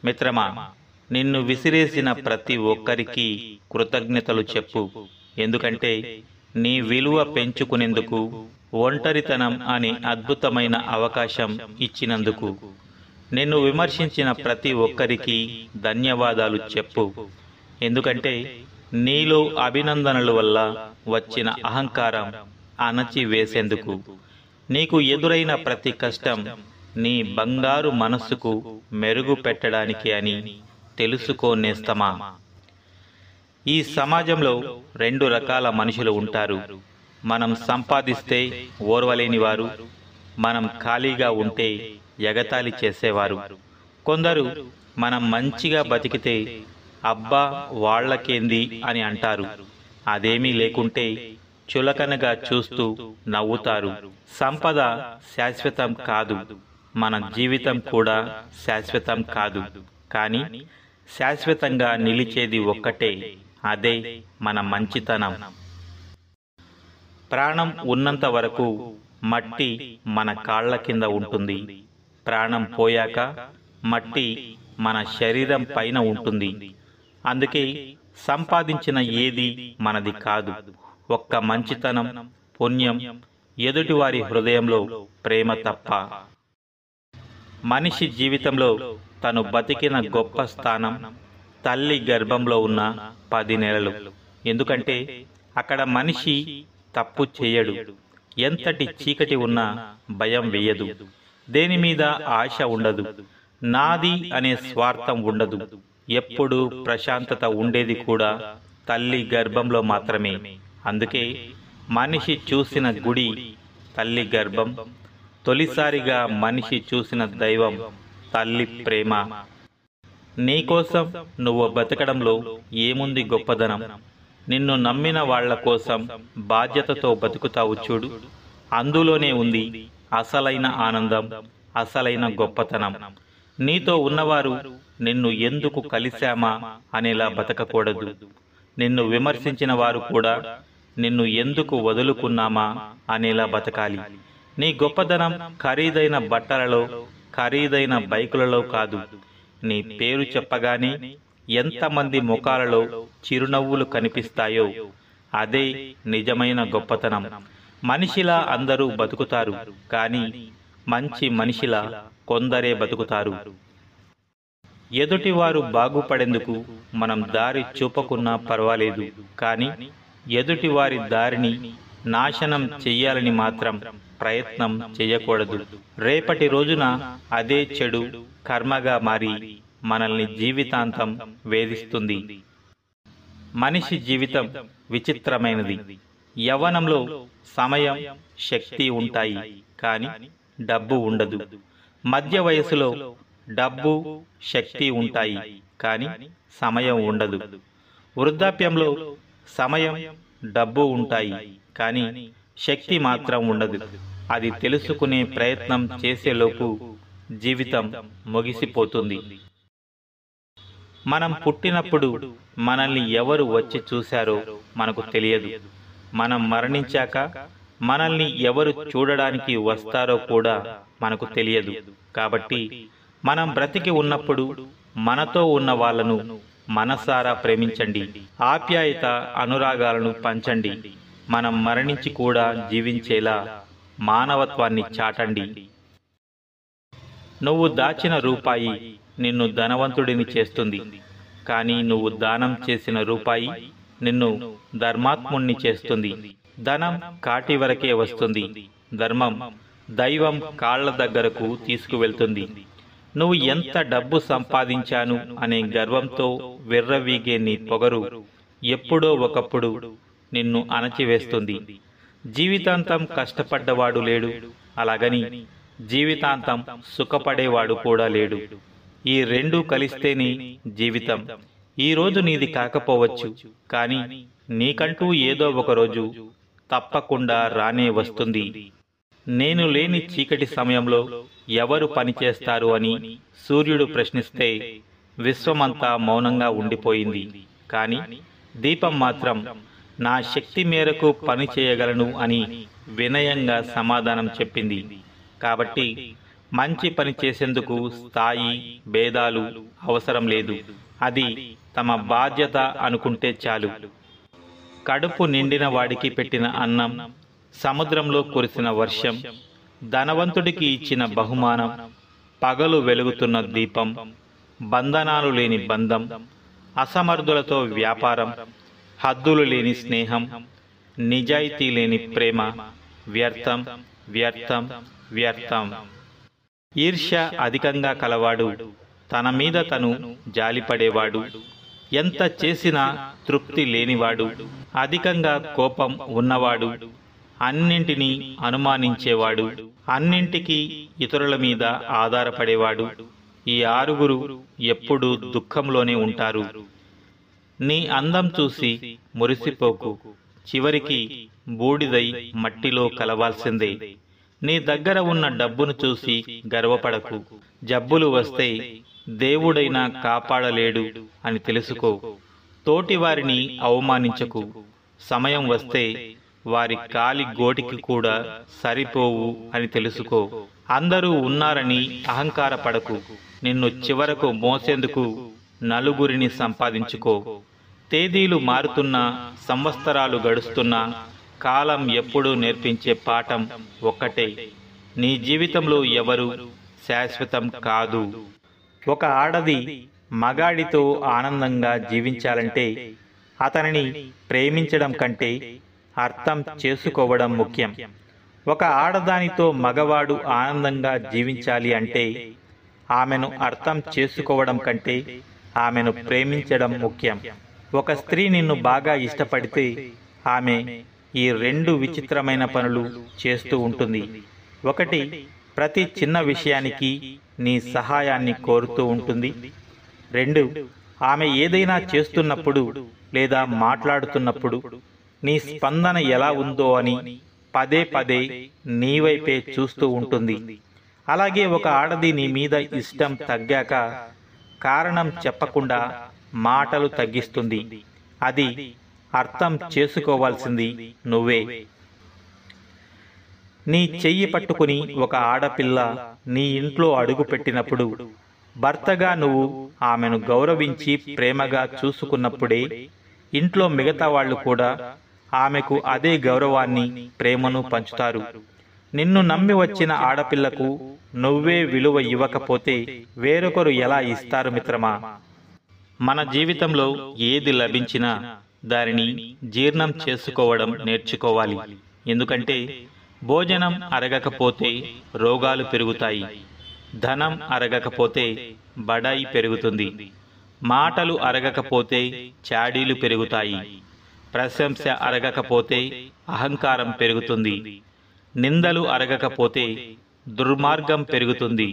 మిత్రమా, నిన్ను విసిరేసిన ప్రతి ఒక్కరికి కృతజ్ఞతలు చెప్పు. ఎందుకంటే నీ విలువ పెంచుకునేందుకు ఒంటరితనం అనే అద్భుతమైన అవకాశం ఇచ్చినందుకు. నిన్ను విమర్శించిన ప్రతి ఒక్కరికి ధన్యవాదాలు చెప్పు. ఎందుకంటే నీలో అభినందనల వల్ల వచ్చిన అహంకారం అణచివేసేందుకు. నీకు ఎదురైన ప్రతి కష్టం నీ బంగారు మనస్సుకు మెరుగు పెట్టడానికి అని తెలుసుకోనేస్తమా. ఈ సమాజంలో రెండు రకాల మనుషులు ఉంటారు. మనం సంపాదిస్తే ఓర్వలేని వారు, మనం ఖాళీగా ఉంటే ఎగతాళి చేసేవారు. కొందరు మనం మంచిగా బతికితే అబ్బా వాళ్ళకేంది అని అంటారు. అదేమీ లేకుంటే చులకనగా చూస్తూ నవ్వుతారు. సంపద శాశ్వతం కాదు, మన జీవితం కూడా శాశ్వతం కాదు. కానీ శాశ్వతంగా నిలిచేది ఒక్కటే, అదే మన మంచితనం. ప్రాణం ఉన్నంత వరకు మట్టి మన కాళ్ల కింద ఉంటుంది. ప్రాణం పోయాక మట్టి మన శరీరం పైన ఉంటుంది. అందుకే సంపాదించిన ఏది మనది కాదు. ఒక్క మంచితనం, పుణ్యం, ఎదుటివారి హృదయంలో ప్రేమ తప్ప. మనిషి జీవితంలో తను బతికిన గొప్ప స్థానం తల్లి గర్భంలో ఉన్న 10 నెలలు. ఎందుకంటే అక్కడ మనిషి తప్పు చేయడు. ఎంతటి చీకటి ఉన్నా భయం వేయదు. దేని మీద ఆశ ఉండదు. నాది అనే స్వార్థం ఉండదు. ఎప్పుడూ ప్రశాంతత ఉండేది కూడా తల్లి గర్భంలో మాత్రమే. అందుకే మనిషి చూసిన గుడి తల్లి గర్భం. తొలిసారిగా మనిషి చూసిన దైవం తల్లి ప్రేమ. నీకోసం నువ్వు బతకడంలో ఏముంది గొప్పదనం? నిన్ను నమ్మిన వాళ్ల కోసం బాధ్యతతో బతుకుతావు చూడు, అందులోనే ఉంది అసలైన ఆనందం, అసలైన గొప్పతనం. నీతో ఉన్నవారు నిన్ను ఎందుకు కలిశామా అనేలా బతకకూడదు. నిన్ను విమర్శించిన వారు కూడా నిన్ను ఎందుకు వదులుకున్నామా అనేలా బతకాలి. నీ గొప్పదనం ఖరీదైన బట్టలలో, ఖరీదైన బైకులలో కాదు. నీ పేరు చెప్పగానే ఎంతమంది ముఖాలలో చిరునవ్వులు కనిపిస్తాయో అదే నిజమైన గొప్పతనం. మనిషిలా అందరూ బతుకుతారు, కానీ మంచి మనిషిలా కొందరే బతుకుతారు. ఎదుటివారు బాగుపడేందుకు మనం దారి చూపకున్నా పర్వాలేదు, కానీ ఎదుటివారి దారిని నాశనం చెయ్యాలని మాత్రం ప్రయత్నం చేయకూడదు. రేపటి రోజున అదే చెడు కర్మగా మారి మనల్ని జీవితాంతం వేధిస్తుంది. మనిషి జీవితం విచిత్రమైనది. యవ్వనంలో సమయం, శక్తి ఉంటాయి, కానీ డబ్బు ఉండదు. మధ్య వయసులో డబ్బు, శక్తి ఉంటాయి, కానీ సమయం ఉండదు. వృద్ధాప్యంలో సమయం, డబ్బు ఉంటాయి, కానీ శక్తి మాత్రం ఉండదు. అది తెలుసుకునే ప్రయత్నం చేసేలోపు జీవితం ముగిసిపోతుంది. మనం పుట్టినప్పుడు మనల్ని ఎవరు వచ్చి చూశారో మనకు తెలియదు. మనం మరణించాక మనల్ని ఎవరు చూడడానికి వస్తారో కూడా మనకు తెలియదు. కాబట్టి మనం బ్రతికి ఉన్నప్పుడు మనతో ఉన్న వాళ్ళను మనసారా ప్రేమించండి. ఆప్యాయత, అనురాగాలను పంచండి. మనం మరణించి కూడా జీవించేలా మానవత్వాన్ని చాటండి. నువ్వు దాచిన రూపాయి నిన్ను ధనవంతుడిని చేస్తుంది, కానీ నువ్వు దానం చేసిన రూపాయి నిన్ను ధర్మాత్ముణ్ణి చేస్తుంది. ధనం కాటి వరకే వస్తుంది, ధర్మం దైవం కాళ్ల దగ్గరకు తీసుకువెళ్తుంది. నువ్వు ఎంత డబ్బు సంపాదించాను అనే గర్వంతో విర్రవీగే నీ పొగరు ఎప్పుడో ఒకప్పుడు నిన్ను అణచివేస్తుంది. జీవితాంతం కష్టపడ్డవాడు లేడు, అలాగని జీవితాంతం సుఖపడేవాడు కూడా లేడు. ఈ రెండూ కలిస్తేనే జీవితం. ఈరోజు నీది కాకపోవచ్చు, కానీ నీకంటూ ఏదో ఒకరోజు తప్పకుండా రానే వస్తుంది. నేను లేని చీకటి సమయంలో ఎవరు పనిచేస్తారు అని సూర్యుడు ప్రశ్నిస్తే విశ్వమంతా మౌనంగా ఉండిపోయింది. కానీ దీపం మాత్రం నా శక్తి మేరకు పని చేయగలను అని వినయంగా సమాధానం చెప్పింది. కాబట్టి మంచి పని చేసేందుకు స్థాయి భేదాలు అవసరం లేదు. అది తమ బాధ్యత అనుకుంటే చాలు. కడుపు నిండిన వాడికి పెట్టిన అన్నం, సముద్రంలో కురిసిన వర్షం, ధనవంతుడికి ఇచ్చిన బహుమానం, పగలు వెలుగుతున్న దీపం, బంధనాలు లేని బంధం, అసమర్థులతో వ్యాపారం, హద్దులు లేని స్నేహం, నిజాయితీ లేని ప్రేమ వ్యర్థం, వ్యర్థం, వ్యర్థం. ఈర్ష్య అధికంగా కలవాడు తన మీద తను జాలిపడేవాడు, ఎంత చేసినా తృప్తి లేనివాడు, అధికంగా కోపం ఉన్నవాడు, అన్నింటినీ అనుమానించేవాడు, అన్నింటికీ ఇతరుల మీద ఆధారపడేవాడు. ఈ ఆరుగురు ఎప్పుడూ దుఃఖంలోనే ఉంటారు. నీ అందం చూసి మురిసిపోకు, చివరికి బూడిదై మట్టిలో కలవాల్సిందే. నీ దగ్గర ఉన్న డబ్బును చూసి గర్వపడకు, జబ్బులు వస్తే దేవుడైనా కాపాడలేడు అని తెలుసుకో. తోటివారిని అవమానించకు, సమయం వస్తే వారి కాలి గోటికి కూడా సరిపోవు అని తెలుసుకో. అందరూ ఉన్నారని అహంకారపడకు, నిన్ను చివరకు మోసేందుకు నలుగురిని సంపాదించుకో. తేదీలు మారుతున్నా, సంవత్సరాలు గడుస్తున్నా, కాలం ఎప్పుడూ నేర్పించే పాఠం ఒక్కటే: నీ జీవితంలో ఎవరు శాశ్వతం కాదు. ఒక ఆడది మగాడితో ఆనందంగా జీవించాలంటే అతనిని ప్రేమించడం కంటే అర్థం చేసుకోవడం ముఖ్యం. ఒక ఆడదానితో మగవాడు ఆనందంగా జీవించాలి అంటే ఆమెను అర్థం చేసుకోవడం కంటే ఆమెను ప్రేమించడం ముఖ్యం. ఒక స్త్రీ నిన్ను బాగా ఇష్టపడితే ఆమె ఈ రెండు విచిత్రమైన పనులు చేస్తూ ఉంటుంది. ఒకటి, ప్రతి చిన్న విషయానికి నీ సహాయాన్ని కోరుతూ ఉంటుంది. రెండు, ఆమె ఏదైనా చేస్తున్నప్పుడు లేదా మాట్లాడుతున్నప్పుడు నీ స్పందన ఎలా ఉందో అని పదే పదే నీ వైపే చూస్తూ ఉంటుంది. అలాగే ఒక ఆడది నీ మీద ఇష్టం తగ్గాక కారణం చెప్పకుండా మాటలు తగ్గిస్తుంది. అది అర్థం చేసుకోవాల్సింది నువ్వే. నీ చెయ్యి పట్టుకుని ఒక ఆడపిల్ల నీ ఇంట్లో అడుగు పెట్టినప్పుడు, భర్తగా నువ్వు ఆమెను గౌరవించి ప్రేమగా చూసుకున్నప్పుడే ఇంట్లో మిగతా వాళ్ళు కూడా ఆమెకు అదే గౌరవాన్ని, ప్రేమను పంచుతారు. నిన్ను నమ్మి వచ్చిన ఆడపిల్లకు నువ్వే విలువ ఇవ్వకపోతే వేరొకరు ఎలా ఇస్తారు మిత్రమా? మన జీవితంలో ఏది లభించినా దానిని జీర్ణం చేసుకోవడం నేర్చుకోవాలి. ఎందుకంటే భోజనం అరగకపోతే రోగాలు పెరుగుతాయి, ధనం అరగకపోతే బడాయి పెరుగుతుంది, మాటలు అరగకపోతే చాడీలు పెరుగుతాయి, ప్రశంస అరగకపోతే అహంకారం పెరుగుతుంది, నిందలు అరగకపోతే దుర్మార్గం పెరుగుతుంది,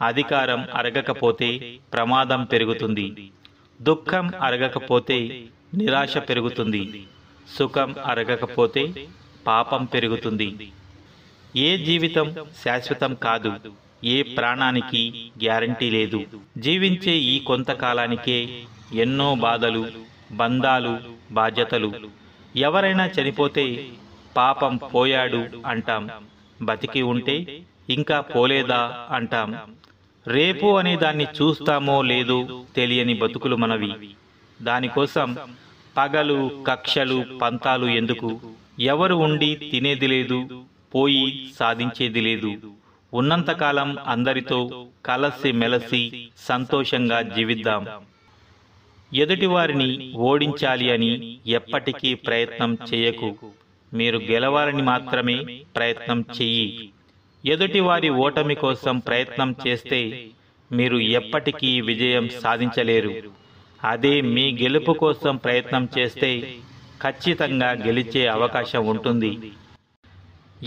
అధికారం అరగకపోతే ప్రమాదం పెరుగుతుంది, దుఃఖం అరగకపోతే నిరాశ పెరుగుతుంది, సుఖం అరగకపోతే పాపం పెరుగుతుంది. ఏ జీవితం శాశ్వతం కాదు, ఏ ప్రాణానికి గ్యారంటీ లేదు. జీవించే ఈ కొంతకాలానికే ఎన్నో బాధలు, బంధాలు, బాధ్యతలు. ఎవరైనా చనిపోతే పాపం పోయాడు అంటాం, బతికి ఉంటే ఇంకా పోలేదా అంటాం. రేపు అనే దాన్ని చూస్తామో లేదో తెలియని బతుకులు మనవి. దానికోసం పగలు, కక్షలు, పంతాలు ఎందుకు? ఎవరు ఉండి తినేది లేదు, పోయి సాధించేది లేదు. ఉన్నంతకాలం అందరితో కలసి మెలసి సంతోషంగా జీవిద్దాం. ఎదుటివారిని ఓడించాలి అని ఎప్పటికీ ప్రయత్నం చేయకు. మీరు గెలవాలని మాత్రమే ప్రయత్నం చెయ్యి. ఎదుటివారి ఓటమి కోసం ప్రయత్నం చేస్తే మీరు ఎప్పటికీ విజయం సాధించలేరు. అదే మీ గెలుపు కోసం ప్రయత్నం చేస్తే ఖచ్చితంగా గెలిచే అవకాశం ఉంటుంది.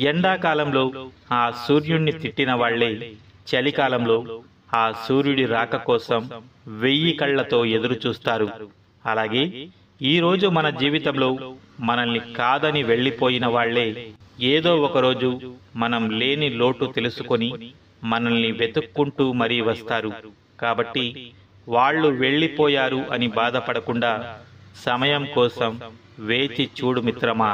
ఎండాకాలంలో ఆ సూర్యుడిని తిట్టిన వాళ్లే చలికాలంలో ఆ సూర్యుడి రాక కోసం 1000 కళ్లతో ఎదురు చూస్తారు. అలాగే ఈరోజు మన జీవితంలో మనల్ని కాదని వెళ్ళిపోయిన వాళ్లే ఏదో ఒకరోజు మనం లేని లోటు తెలుసుకొని మనల్ని వెతుక్కుంటూ మరీ వస్తారు. కాబట్టి వాళ్ళు వెళ్ళిపోయారు అని బాధపడకుండా సమయం కోసం వేచి చూడు మిత్రమా.